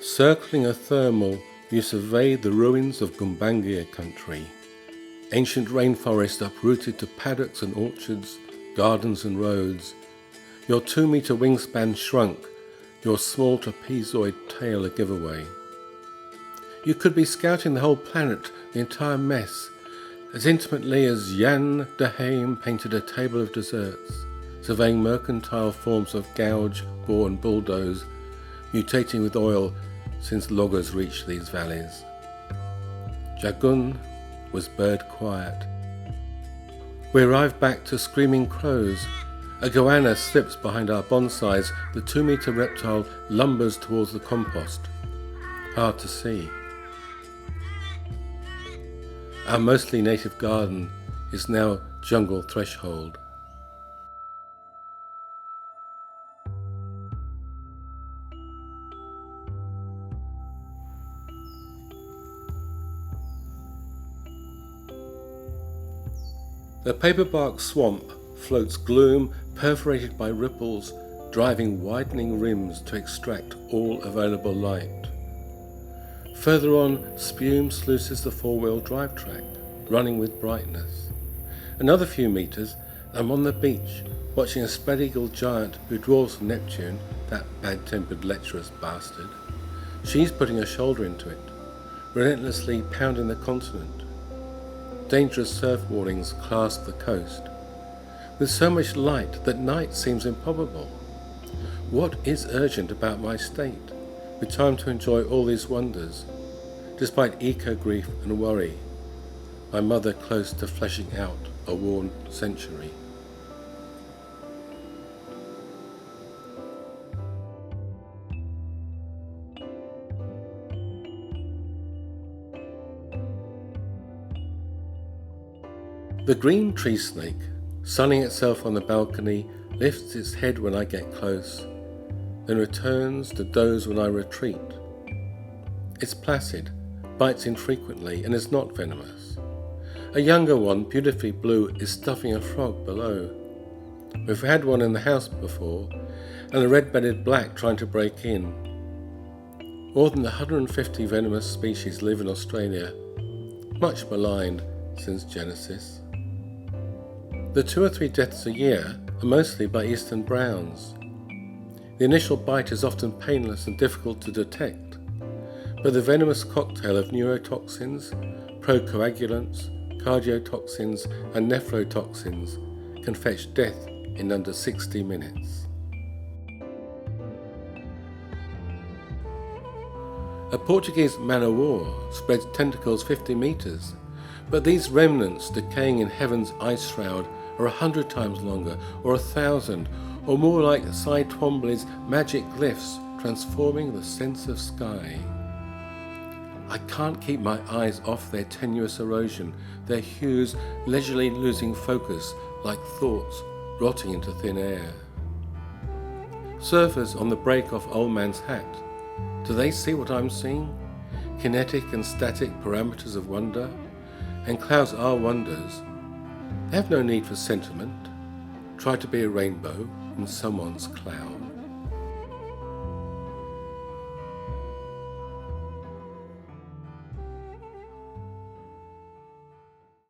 Circling a thermal, you survey the ruins of Gumbangia country, ancient rainforest uprooted to paddocks and orchards, gardens and roads. Your 2-meter wingspan shrunk, your small trapezoid tail a giveaway. You could be scouting the whole planet, the entire mess, as intimately as Jan de Heem painted a table of desserts, surveying mercantile forms of gouge, bore and bulldoze, mutating with oil since loggers reached these valleys. Jagun was bird quiet. We arrived back to screaming crows. A goanna slips behind our bonsais, the 2-meter reptile lumbers towards the compost. Hard to see. Our mostly native garden is now jungle threshold. The paperbark swamp floats gloom perforated by ripples, driving widening rims to extract all available light. Further on, spume sluices the 4-wheel drive track, running with brightness. Another few meters, I'm on the beach, watching a spread-eagled giant who dwarfs Neptune, that bad-tempered lecherous bastard. She's putting her shoulder into it, relentlessly pounding the continent. Dangerous surf warnings clasp the coast. With so much light that night seems improbable. What is urgent about my state, with time to enjoy all these wonders, despite eco-grief and worry, my mother close to fleshing out a worn century? The green tree snake, sunning itself on the balcony, lifts its head when I get close, then returns to doze when I retreat. It's placid, bites infrequently, and is not venomous. A younger one, beautifully blue, is stuffing a frog below. We've had one in the house before, and a red-bedded black trying to break in. More than 150 venomous species live in Australia, much maligned since Genesis. The 2 or 3 deaths a year are mostly by eastern browns. The initial bite is often painless and difficult to detect, but the venomous cocktail of neurotoxins, procoagulants, cardiotoxins and nephrotoxins can fetch death in under 60 minutes. A Portuguese man-o-war spreads tentacles 50 meters, but these remnants decaying in heaven's ice shroud are 100 times longer, or 1,000, or more like Cy Twombly's magic glyphs transforming the sense of sky. I can't keep my eyes off their tenuous erosion, their hues leisurely losing focus like thoughts rotting into thin air. Surfers on the break off Old Man's Hat, do they see what I'm seeing? Kinetic and static parameters of wonder? And clouds are wonders. They have no need for sentiment. Try to be a rainbow in someone's cloud.